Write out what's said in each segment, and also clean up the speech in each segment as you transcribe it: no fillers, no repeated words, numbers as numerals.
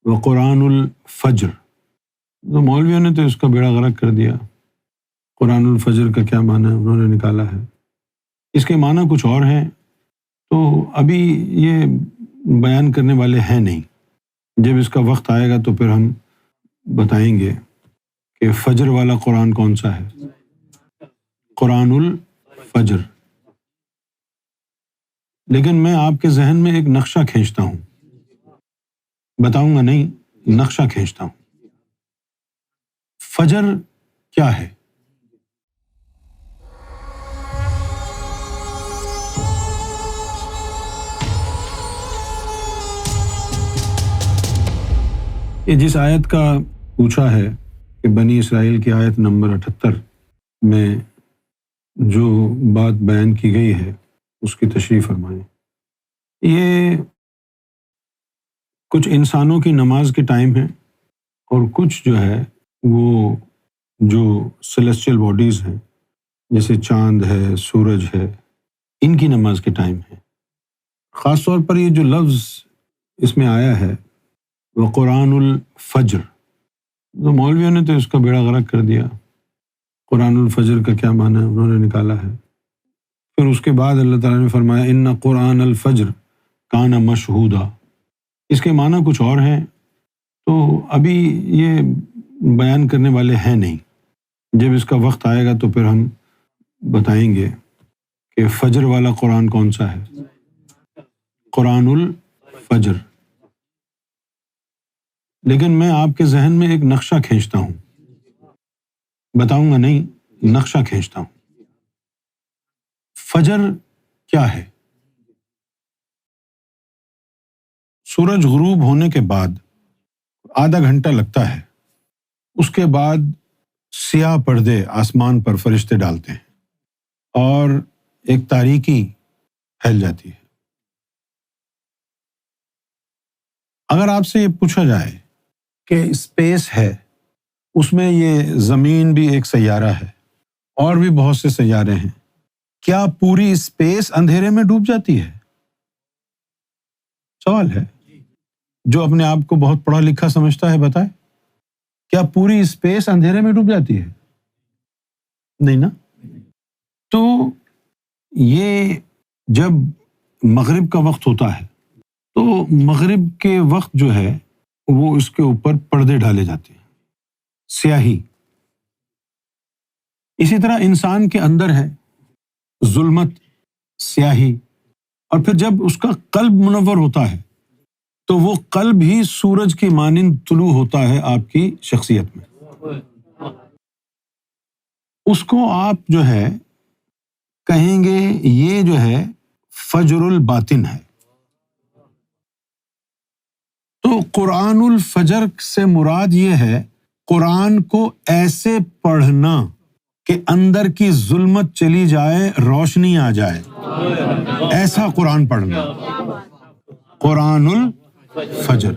وقرآن الفجر، تو مولویوں نے تو اس کا بیڑا غرق کر دیا۔ قرآن الفجر کا کیا معنی ہے انہوں نے نکالا ہے، اس کے معنی کچھ اور ہیں، تو ابھی یہ بیان کرنے والے ہیں نہیں۔ جب اس کا وقت آئے گا تو پھر ہم بتائیں گے کہ فجر والا قرآن کون سا ہے، قرآن الفجر۔ لیکن میں آپ کے ذہن میں ایک نقشہ کھینچتا ہوں، بتاؤں گا نہیں، نقشہ کھینچتا ہوں۔ فجر کیا ہے؟ یہ جس آیت کا پوچھا ہے کہ بنی اسرائیل کی آیت نمبر 78 میں جو بات بیان کی گئی ہے اس کی تشریح فرمائیں۔ یہ کچھ انسانوں کی نماز کے ٹائم ہے اور کچھ جو ہے وہ جو سیلیسٹیل باڈیز ہیں جیسے چاند ہے، سورج ہے، ان کی نماز کے ٹائم ہے۔ خاص طور پر یہ جو لفظ اس میں آیا ہے وقرآن الفجر، تو مولویوں نے تو اس کا بیڑا غرق کر دیا۔ قرآن الفجر کا کیا معنی ہے انہوں نے نکالا ہے۔ پھر اس کے بعد اللہ تعالیٰ نے فرمایا ان قرآن الفجر کان مشہودا، اس کے معنی کچھ اور ہیں، تو ابھی یہ بیان کرنے والے ہیں نہیں۔ جب اس کا وقت آئے گا تو پھر ہم بتائیں گے کہ فجر والا قرآن کون سا ہے، قرآن الفجر۔ لیکن میں آپ کے ذہن میں ایک نقشہ کھینچتا ہوں، بتاؤں گا نہیں، نقشہ کھینچتا ہوں۔ فجر کیا ہے؟ سورج غروب ہونے کے بعد آدھا گھنٹہ لگتا ہے، اس کے بعد سیاہ پردے آسمان پر فرشتے ڈالتے ہیں اور ایک تاریکی پھیل جاتی ہے۔ اگر آپ سے یہ پوچھا جائے کہ اسپیس ہے، اس میں یہ زمین بھی ایک سیارہ ہے اور بھی بہت سے سیارے ہیں، کیا پوری اسپیس اندھیرے میں ڈوب جاتی ہے؟ سوال ہے۔ جو اپنے آپ کو بہت پڑھا لکھا سمجھتا ہے بتائے، کیا پوری اسپیس اندھیرے میں ڈوب جاتی ہے؟ نہیں نا۔ تو یہ جب مغرب کا وقت ہوتا ہے تو مغرب کے وقت جو ہے وہ اس کے اوپر پردے ڈالے جاتے ہیں، سیاہی۔ اسی طرح انسان کے اندر ہے ظلمت، سیاہی، اور پھر جب اس کا قلب منور ہوتا ہے تو وہ قلب ہی سورج کی مانند طلوع ہوتا ہے آپ کی شخصیت میں۔ اس کو آپ جو ہے کہیں گے یہ جو ہے فجر الباطن ہے۔ تو قرآن الفجر سے مراد یہ ہے قرآن کو ایسے پڑھنا کہ اندر کی ظلمت چلی جائے، روشنی آ جائے، ایسا قرآن پڑھنا، قرآن الفجر۔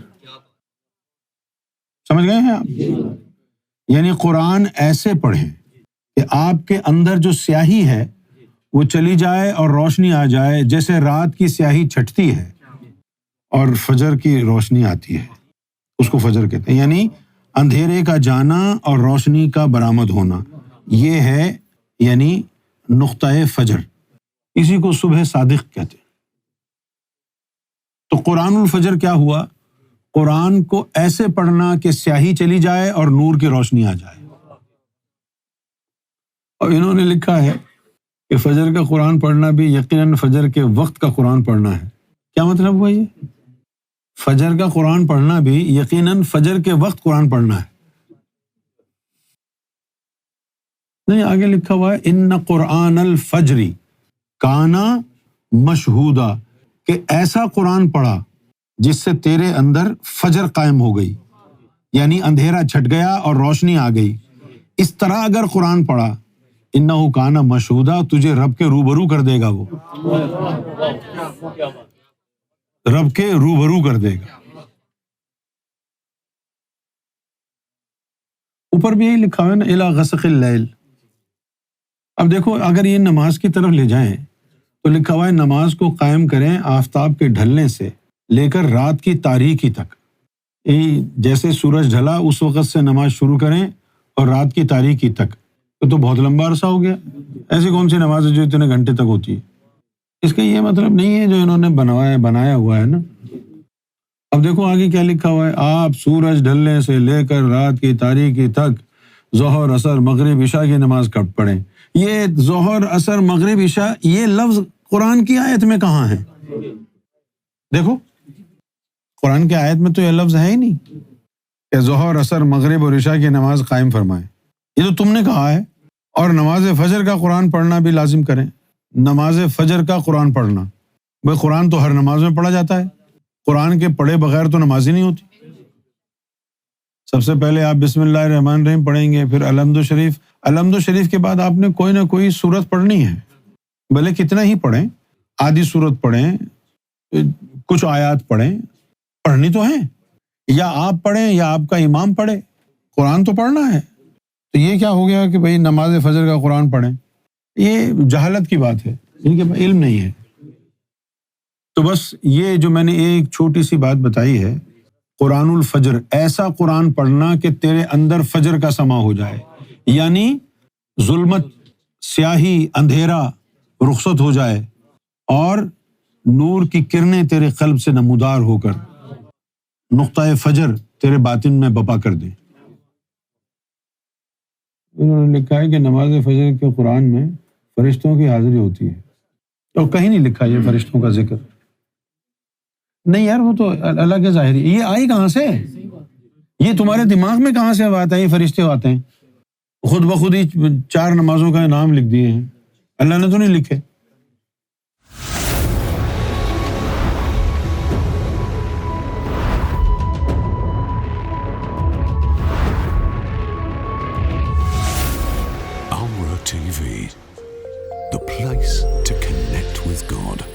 سمجھ گئے ہیں آپ؟ یعنی قرآن ایسے پڑھیں کہ آپ کے اندر جو سیاہی ہے وہ چلی جائے اور روشنی آ جائے، جیسے رات کی سیاہی چھٹتی ہے اور فجر کی روشنی آتی ہے، اس کو فجر کہتے ہیں۔ یعنی اندھیرے کا جانا اور روشنی کا برآمد ہونا، یہ ہے یعنی نقطہ فجر، اسی کو صبح صادق کہتے ہیں۔ تو قرآن الفجر کیا ہوا؟ قرآن کو ایسے پڑھنا کہ سیاہی چلی جائے اور نور کی روشنی آ جائے۔ اور انہوں نے لکھا ہے کہ فجر کا قرآن پڑھنا بھی یقیناً فجر کے وقت کا قرآن پڑھنا ہے۔ کیا مطلب ہوا یہ؟ فجر کا قرآن پڑھنا بھی یقیناً فجر کے وقت قرآن پڑھنا ہے۔ نہیں، آگے لکھا ہوا ہے ان قرآن الفجر کان مشہودا، کہ ایسا قرآن پڑھا جس سے تیرے اندر فجر قائم ہو گئی، یعنی اندھیرا چھٹ گیا اور روشنی آ گئی۔ اس طرح اگر قرآن پڑھا انہ کان مشہودا، تجھے رب کے روبرو کر دے گا، وہ رب کے روبرو کر دے گا۔ اوپر بھی یہی لکھا ہے نا الی غسق اللیل۔ اب دیکھو اگر یہ نماز کی طرف لے جائیں تو لکھا ہوا ہے نماز کو قائم کریں آفتاب کے ڈھلنے سے لے کر رات کی تاریکی تک، جیسے سورج ڈھلا اس وقت سے نماز شروع کریں اور رات کی تاریکی تک، تو بہت لمبا عرصہ ہو گیا. ایسی کون سی نماز ہے جو اتنے گھنٹے تک ہوتی ہے؟ اس کا یہ مطلب نہیں ہے جو انہوں نے بنایا ہوا ہے نا. اب دیکھو آگے کیا لکھا ہوا ہے، آپ سورج ڈھلنے سے لے کر رات کی تاریکی تک ظہر، عصر، مغرب، عشاء کی نماز کب پڑھیں. یہ ظہر، عصر، مغرب، عشاء یہ لفظ قرآن کی آیت میں کہاں ہے؟ دیکھو قرآن کی آیت میں تو یہ لفظ ہے ہی نہیں کہ ظہر، عصر، مغرب اور عشاء کی نماز قائم فرمائیں. یہ تو تم نے کہا ہے. اور نماز فجر کا قرآن پڑھنا بھی لازم کریں. نماز فجر کا قرآن پڑھنا، بھائی قرآن تو ہر نماز میں پڑھا جاتا ہے، قرآن کے پڑھے بغیر تو نماز ہی نہیں ہوتی. سب سے پہلے آپ بسم اللہ الرحمن الرحیم پڑھیں گے، پھر الحمد شریف کے بعد آپ نے کوئی نہ کوئی سورت پڑھنی ہے، بھلے کتنا ہی پڑھیں، آدھی سورت پڑھیں، کچھ آیات پڑھنی تو ہیں، یا آپ پڑھیں یا آپ کا امام پڑھے، قرآن تو پڑھنا ہے. تو یہ کیا ہو گیا کہ بھئی نماز فجر کا قرآن پڑھیں؟ یہ جہالت کی بات ہے، ان کے پاس علم نہیں ہے. تو بس یہ جو میں نے ایک چھوٹی سی بات بتائی ہے، قرآن الفجر، ایسا قرآن پڑھنا کہ تیرے اندر فجر کا سما ہو جائے، یعنی ظلمت، سیاہی، اندھیرا رخصت ہو جائے اور نور کی کرنیں تیرے قلب سے نمودار ہو کر نقطۂ فجر تیرے باطن میں بپا کر دیں. انہوں نے لکھا ہے کہ نماز فجر کے قرآن میں فرشتوں کی حاضری ہوتی ہے، اور کہیں نہیں لکھا یہ فرشتوں کا ذکر. نہیں یار، وہ تو اللہ کے ظاہری، یہ آئی کہاں سے؟ یہ تمہارے دماغ میں کہاں سے آتا ہے یہ فرشتے آتے ہیں؟ خود بخود ہی 4 نمازوں کا نام لکھ دیے ہیں، اللہ نے تو نہیں لکھے. Amra TV, the place to connect with God.